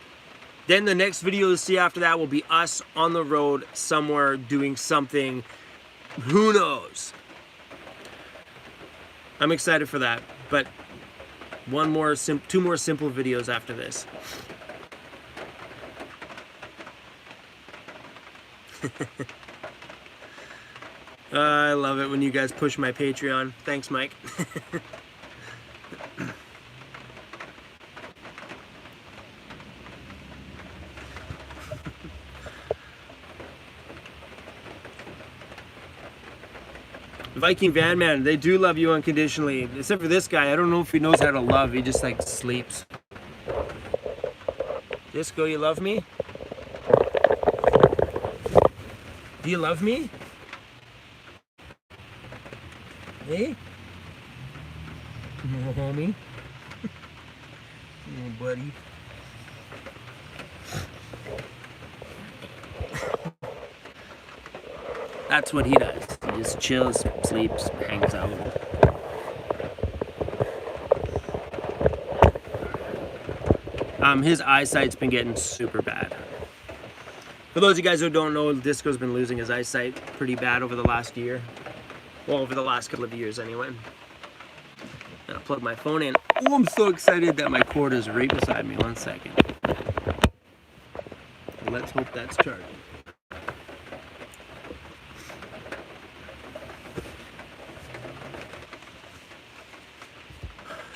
Then the next video you'll see after that will be us on the road somewhere doing something. Who knows? I'm excited for that. But two more simple videos after this. I love it when you guys push my Patreon. Thanks, Mike. Viking Van Man, they do love you unconditionally. Except for this guy, I don't know if he knows how to love. He just like sleeps. Disco, you love me? Do you love me? Hey? Oh, homie. Oh, buddy. That's what he does. He just chills, sleeps, hangs out. His eyesight's been getting super bad. For those of you guys who don't know, Disco's been losing his eyesight pretty bad over the last year. Well, over the last couple of years anyway. I'll plug my phone in. Oh, I'm so excited that my cord is right beside me. 1 second. Let's hope that's charging.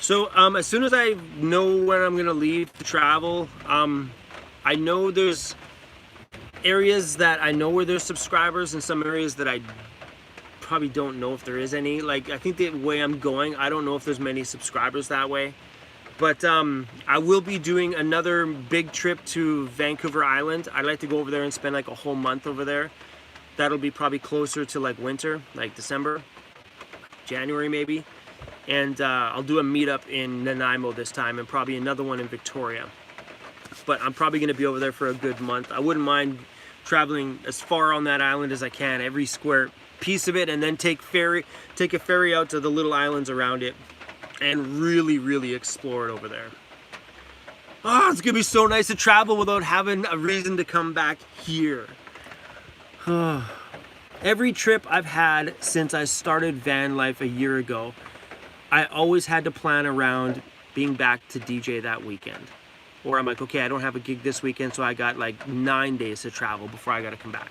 So as soon as I know when I'm gonna leave to travel, I know there's areas that I know where there's subscribers and some areas that I probably don't know if there is any. Like, I think the way I'm going, I don't know if there's many subscribers that way. But I will be doing another big trip to Vancouver Island. I'd like to go over there and spend like a whole month over there. That'll be probably closer to like winter, like December, January maybe. And I'll do a meetup in Nanaimo this time and probably another one in Victoria. But I'm probably going to be over there for a good month. I wouldn't mind traveling as far on that island as I can, every square piece of it, and then take a ferry out to the little islands around it and really explore it over there. Oh, it's going to be so nice to travel without having a reason to come back here. Every trip I've had since I started van life a year ago, I always had to plan around being back to DJ that weekend. Or I'm like, okay, I don't have a gig this weekend, so I got like 9 days to travel before I got to come back.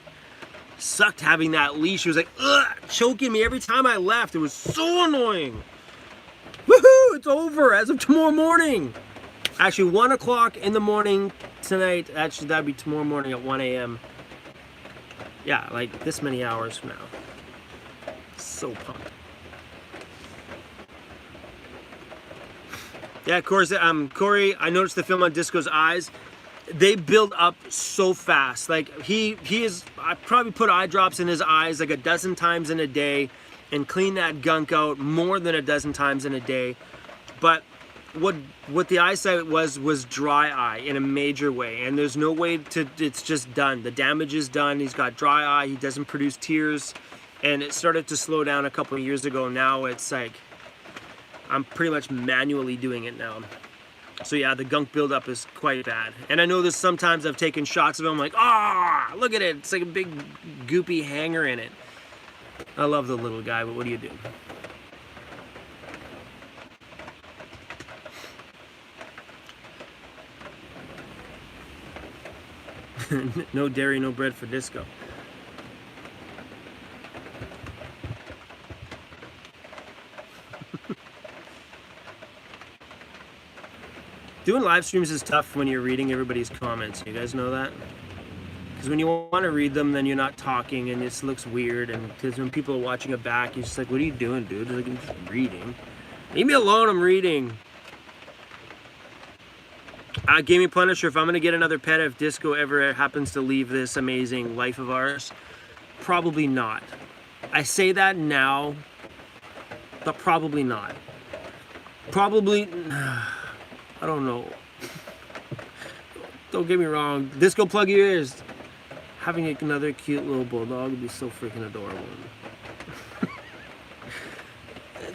Sucked having that leash. It was like, ugh, choking me every time I left. It was so annoying. Woohoo! it's over as of tomorrow morning. Actually, 1 o'clock in the morning tonight. Actually, that'd be tomorrow morning at 1 a.m. Yeah, like this many hours from now. So pumped. Yeah, of course, Corey, I noticed the film on Disco's eyes. They build up so fast. Like he is, I probably put eye drops in his eyes like a dozen times in a day and clean that gunk out more than a dozen times in a day. But what the eyesight was dry eye in a major way, and there's no way to, it's just done. The damage is done. He's got dry eye. He doesn't produce tears, and it started to slow down a couple of years ago. Now it's like I'm pretty much manually doing it now. So yeah, the gunk buildup is quite bad. And I know there's sometimes I've taken shots of him like, ah, look at it. It's like a big goopy hanger in it. I love the little guy, but what do you do? No dairy, no bread for Disco. Doing live streams is tough when you're reading everybody's comments. You guys know that? Because when you want to read them, then you're not talking, and it looks weird. And because when people are watching it back, you're just like, "What are you doing, dude?" Like, I'm just reading. Leave me alone. I'm reading. Gaming Punisher. If I'm gonna get another pet, if Disco ever happens to leave this amazing life of ours, probably not. I say that now, but probably not. Probably. I don't know. Don't get me wrong. Disco, plug your ears. Having another cute little bulldog would be so freaking adorable.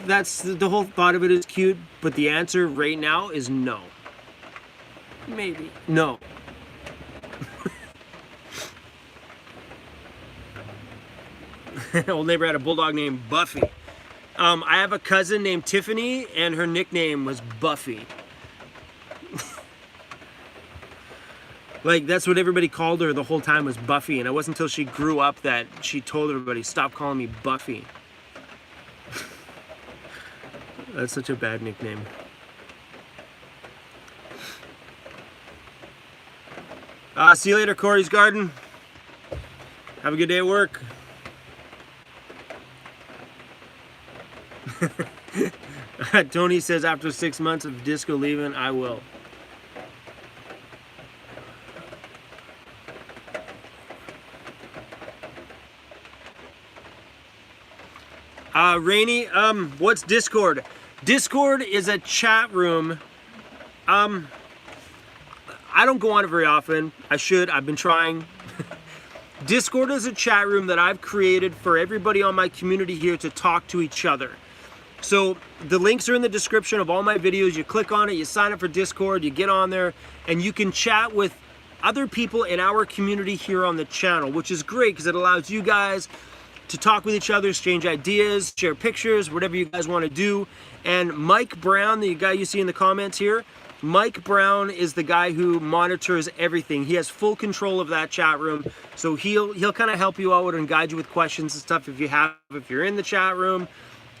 That's the whole thought of it is cute, but the answer right now is no. Maybe. No. Old neighbor had a bulldog named Buffy. I have a cousin named Tiffany, and her nickname was Buffy. Like, that's what everybody called her the whole time, was Buffy. And it wasn't until she grew up that she told everybody, stop calling me Buffy. That's such a bad nickname. See you later, Corey's Garden. Have a good day at work. Tony says, after 6 months of Disco leaving, I will. Rainy, what's Discord? Discord is a chat room. I don't go on it very often. I should. I've been trying. Discord is a chat room that I've created for everybody on my community here to talk to each other. So the links are in the description of all my videos. You click on it, you sign up for Discord, you get on there, and you can chat with other people in our community here on the channel, which is great because it allows you guys to talk with each other, exchange ideas, share pictures, whatever you guys want to do. And Mike Brown, the guy you see in the comments here, Mike Brown is the guy who monitors everything. He has full control of that chat room, so he'll kind of help you out and guide you with questions and stuff if you're in the chat room.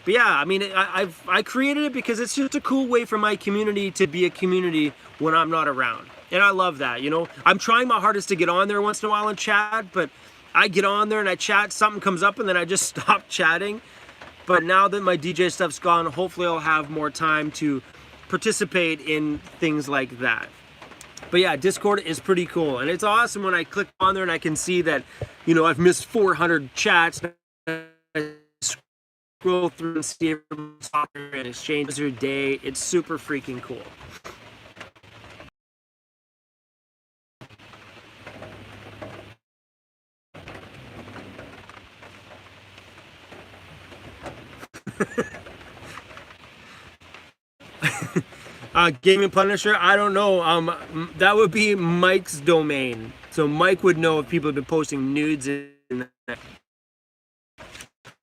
But yeah, I mean, I created it because it's just a cool way for my community to be a community when I'm not around, and I love that. You know, I'm trying my hardest to get on there once in a while and chat, but I get on there and I chat, something comes up, and then I just stop chatting. But now that my DJ stuff's gone, hopefully I'll have more time to participate in things like that. But yeah, Discord is pretty cool, and it's awesome when I click on there and I can see that, you know, I've missed 400 chats. I scroll through and see everyone's talking and exchange their day. It's super freaking cool. Gaming Punisher, I don't know. That would be Mike's domain. So Mike would know if people have been posting nudes in there.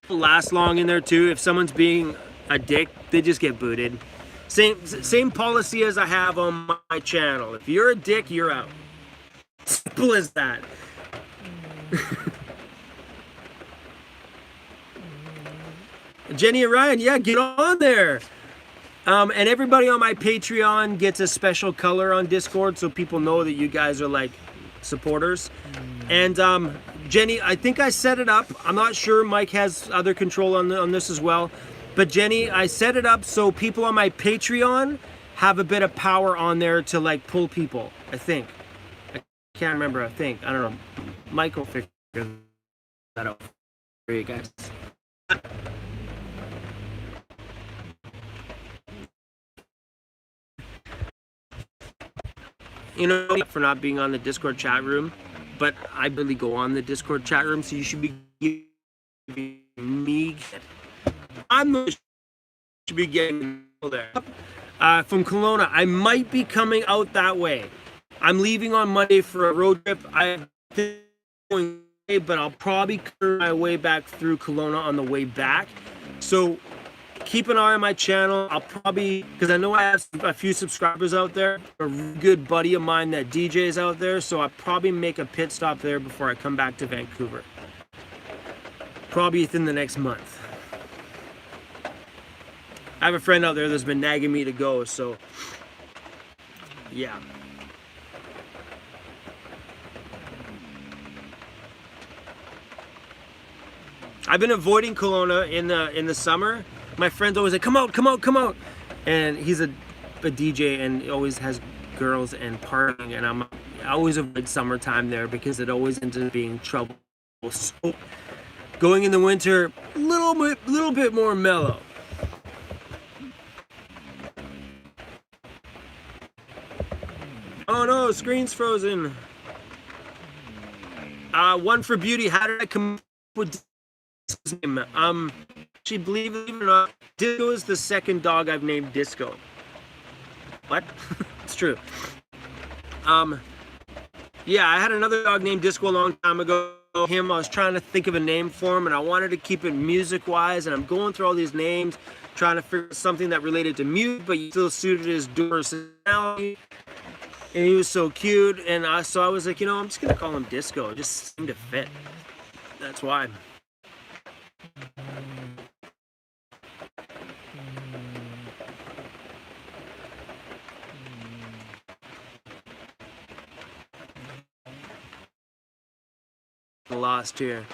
Last long in there too. If someone's being a dick, they just get booted. Same policy as I have on my channel. If you're a dick, you're out. Simple as that. Jenny and Ryan, yeah, get on there. And everybody on my Patreon gets a special color on Discord, so people know that you guys are like supporters. And Jenny, I think I set it up. I'm not sure. Mike has other control on this as well. But Jenny, I set it up so people on my Patreon have a bit of power on there to like pull people. I think. I can't remember. I think. I don't know. Mike will figure that out for you guys. You know, for not being on the Discord chat room, but I really go on the Discord chat room, so you should be giving me. I'm the should be getting there. From Kelowna, I might be coming out that way. I'm leaving on Monday for a road trip. I'm going, but I'll probably curve my way back through Kelowna on the way back. So keep an eye on my channel. I'll probably, because I know I have a few subscribers out there, a good buddy of mine that DJs out there, so I'll probably make a pit stop there before I come back to Vancouver. Probably within the next month. I have a friend out there that's been nagging me to go, so yeah. I've been avoiding Kelowna in the summer. My friends always say, come out, come out, come out. And he's a DJ and he always has girls and partying, and I always avoid summertime there because it always ends up being trouble. So going in the winter, a little bit more mellow. Oh no, screen's frozen. One for beauty. How did I come up with this name? Actually, believe it or not, Disco is the second dog I've named Disco. What? It's true. Yeah, I had another dog named Disco a long time ago. I was trying to think of a name for him, and I wanted to keep it music-wise, and I'm going through all these names, trying to figure out something that related to music, but still suited his personality. And he was so cute, and so I was like, you know, I'm just gonna call him Disco. It just seemed to fit. That's why. Lost here.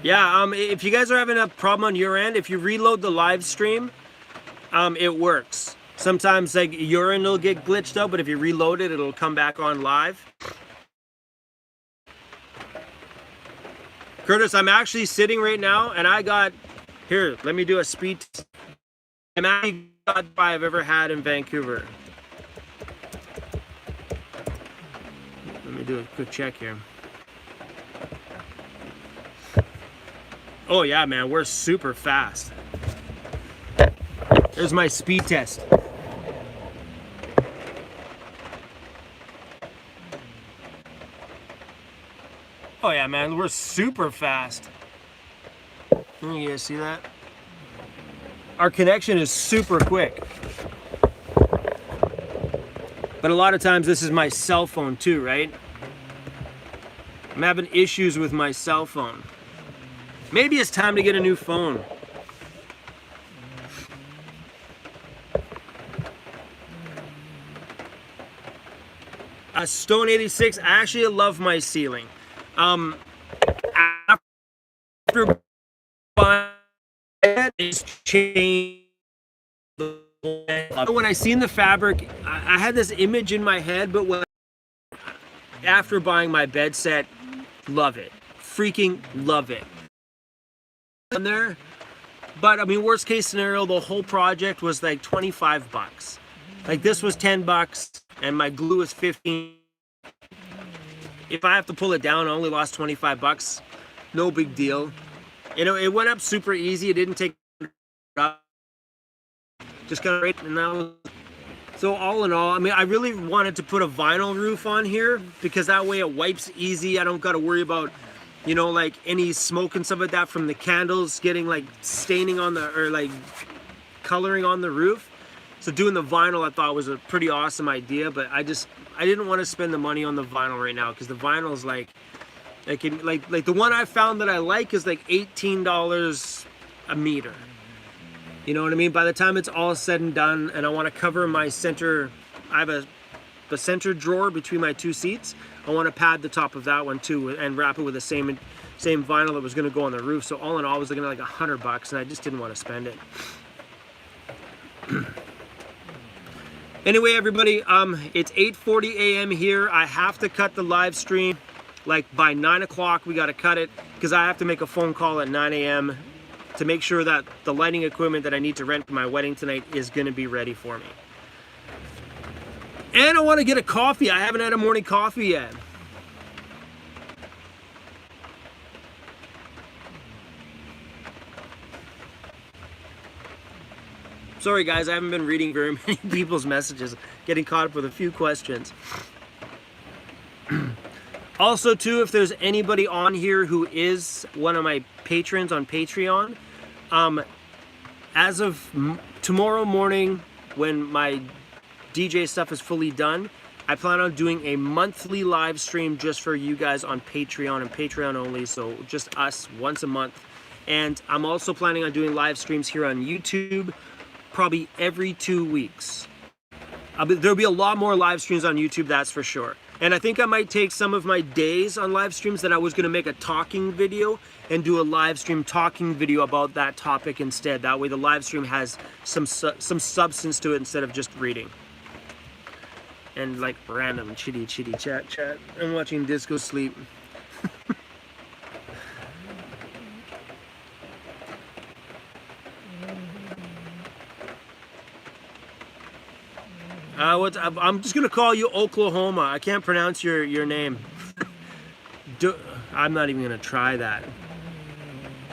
Yeah, if you guys are having a problem on your end, if you reload the live stream, it works. Sometimes like your end will get glitched out, but if you reload it, it'll come back on live. Curtis, I'm actually sitting right now, and I got, here, let me do a speed test. I'm actually got I've ever had in Vancouver. Let me do a quick check here. Oh yeah, man, we're super fast. There's my speed test. Oh yeah, man, we're super fast. You guys see that? Our connection is super quick. But a lot of times this is my cell phone too, right? I'm having issues with my cell phone. Maybe it's time to get a new phone. Stone 86, I actually love my ceiling. After buying it, it's changed. When I seen the fabric, I had this image in my head, but after buying my bed set, love it. Freaking love it. On there, but I mean, worst case scenario, the whole project was like 25 bucks. Like this was 10 bucks and my glue is 15. If I have to pull it down, I only lost 25 bucks. No big deal. You know, it went up super easy. It didn't take just kind of right, and that was, so all in all, I mean, I really wanted to put a vinyl roof on here because that way it wipes easy. I don't got to worry about, you know, like any smoke and stuff like that from the candles getting like staining on the, or like coloring on the roof. So doing the vinyl I thought was a pretty awesome idea, but I didn't want to spend the money on the vinyl right now because the vinyl is like the one I found that I like is like $18 a meter. You know what I mean? By the time it's all said and done, and I want to cover my center, I have the center drawer between my two seats. I want to pad the top of that one too and wrap it with the same vinyl that was going to go on the roof. So all in all, it was looking like $100, and I just didn't want to spend it. Anyway, everybody, it's 8:40 a.m. here. I have to cut the live stream. Like by 9 o'clock, we got to cut it because I have to make a phone call at 9 a.m. to make sure that the lighting equipment that I need to rent for my wedding tonight is going to be ready for me. And I want to get a coffee. I haven't had a morning coffee yet. Sorry guys, I haven't been reading very many people's messages. Getting caught up with a few questions. Also too, if there's anybody on here who is one of my patrons on Patreon, as of tomorrow morning when my DJ stuff is fully done, I plan on doing a monthly live stream just for you guys on Patreon and Patreon only, so just us once a month. And I'm also planning on doing live streams here on YouTube probably every 2 weeks. There'll be a lot more live streams on YouTube, that's for sure. And I think I might take some of my days on live streams that I was going to make a talking video and do a live stream talking video about that topic instead. That way the live stream has some substance to it instead of just reading. And like random chitty chat. I'm watching Disco Sleep. I'm just gonna call you Oklahoma. I can't pronounce your name. I'm not even gonna try that.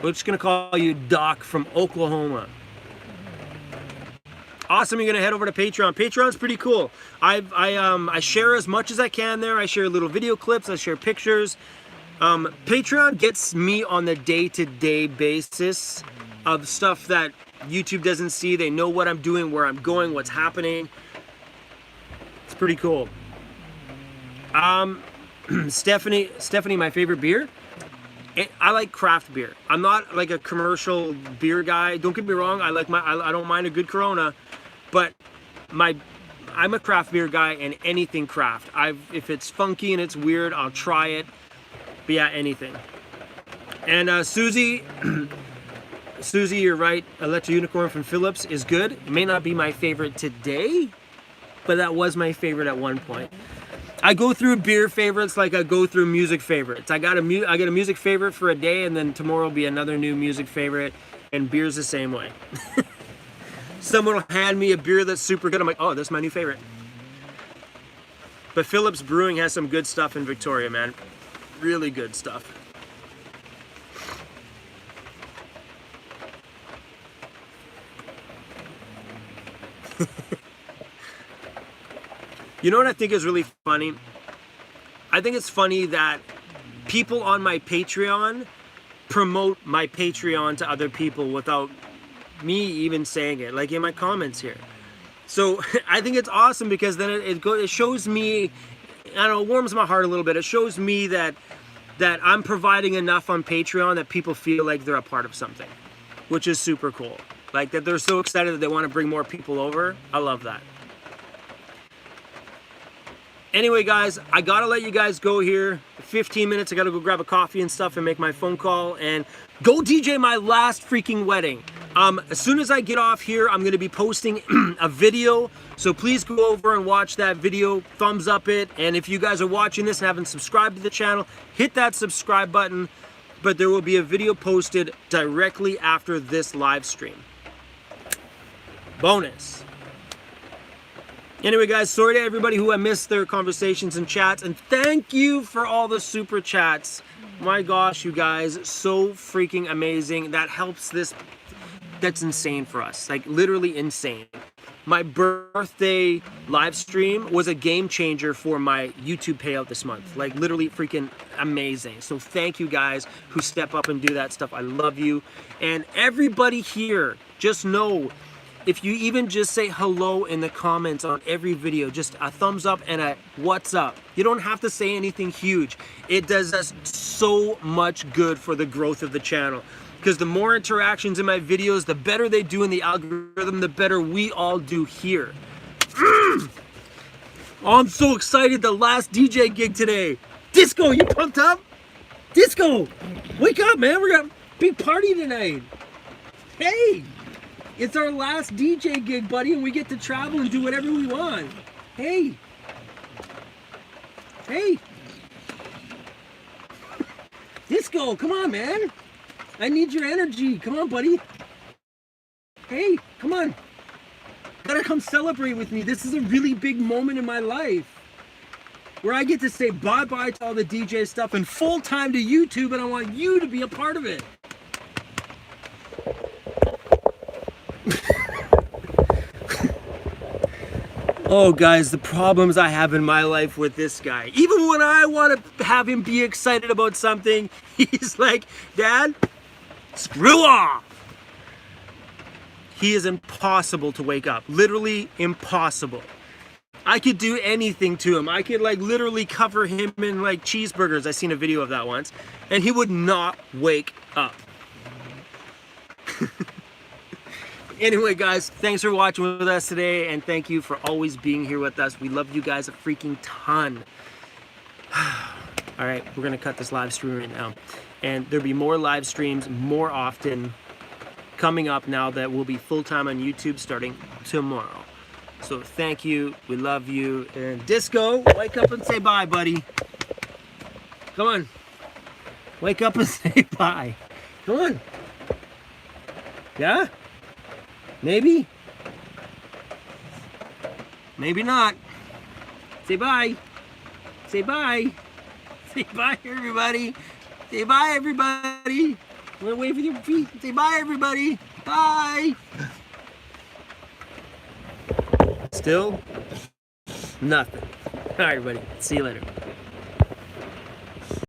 We're just gonna call you Doc from Oklahoma. Awesome, you're gonna head over to Patreon. Patreon's pretty cool. I share as much as I can there. I share little video clips, I share pictures. Patreon gets me on the day-to-day basis of stuff that YouTube doesn't see. They know what I'm doing, where I'm going, what's happening. It's pretty cool. Stephanie, my favorite beer? I like craft beer. I'm not like a commercial beer guy. Don't get me wrong. I don't mind a good Corona, but I'm a craft beer guy and anything craft. If it's funky and it's weird, I'll try it. But yeah, anything. And Susie, you're right. Electro Unicorn from Philips is good. It may not be my favorite today, but that was my favorite at one point. I go through beer favorites like I go through music favorites. I get a music favorite for a day, and then tomorrow will be another new music favorite, and beer's the same way. Someone will hand me a beer that's super good. I'm like, oh, that's my new favorite. But Phillips Brewing has some good stuff in Victoria, man. Really good stuff. You know what I think is really funny? I think it's funny that people on my Patreon promote my Patreon to other people without me even saying it, like in my comments here. So I think it's awesome because then it shows me, I don't know, it warms my heart a little bit. It shows me that I'm providing enough on Patreon that people feel like they're a part of something, which is super cool. Like that they're so excited that they want to bring more people over. I love that. Anyway, guys, I gotta let you guys go here. 15 minutes, I gotta go grab a coffee and stuff and make my phone call and go DJ my last freaking wedding. As soon as I get off here, I'm gonna be posting a video. So please go over and watch that video, thumbs up it. And if you guys are watching this and haven't subscribed to the channel, hit that subscribe button. But there will be a video posted directly after this live stream. Bonus. Anyway, guys, sorry to everybody who I missed their conversations and chats, and thank you for all the super chats. My gosh, you guys, so freaking amazing. That helps this. That's insane for us, like literally insane. My birthday live stream was a game changer for my YouTube payout this month. Like literally freaking amazing. So thank you guys who step up and do that stuff. I love you. And everybody here, just know, if you even just say hello in the comments on every video, just a thumbs up and a what's up. You don't have to say anything huge. It does us so much good for the growth of the channel. because the more interactions in my videos, the better they do in the algorithm, the better we all do here. Oh, I'm so excited, the last DJ gig today. Disco, you pumped up? Disco, wake up, man. We're gonna big party tonight. Hey, it's our last DJ gig, buddy, and we get to travel and do whatever we want. Hey. Hey. Disco, come on, man. I need your energy. Come on, buddy. Hey, come on. Gotta come celebrate with me. This is a really big moment in my life where I get to say bye-bye to all the DJ stuff and full time to YouTube, and I want you to be a part of it. Oh, guys, the problems I have in my life with this guy. Even when I want to have him be excited about something, he's like, Dad, screw off. He is impossible to wake up. Literally impossible. I could do anything to him. I could like literally cover him in like cheeseburgers. I seen a video of that once. And he would not wake up. Anyway, guys, thanks for watching with us today, and thank you for always being here with us. We love you guys a freaking ton. All right, we're gonna cut this live stream right now, and there'll be more live streams more often coming up now that we'll be full-time on YouTube starting tomorrow. So thank you, we love you, and Disco, wake up and say bye, buddy. Come on, wake up and say bye. Come on. Yeah? Maybe? Maybe not. Say bye. Say bye. Say bye, everybody. Say bye, everybody. Want to wave with your feet? Say bye, everybody. Bye. Still nothing. All right, everybody. See you later.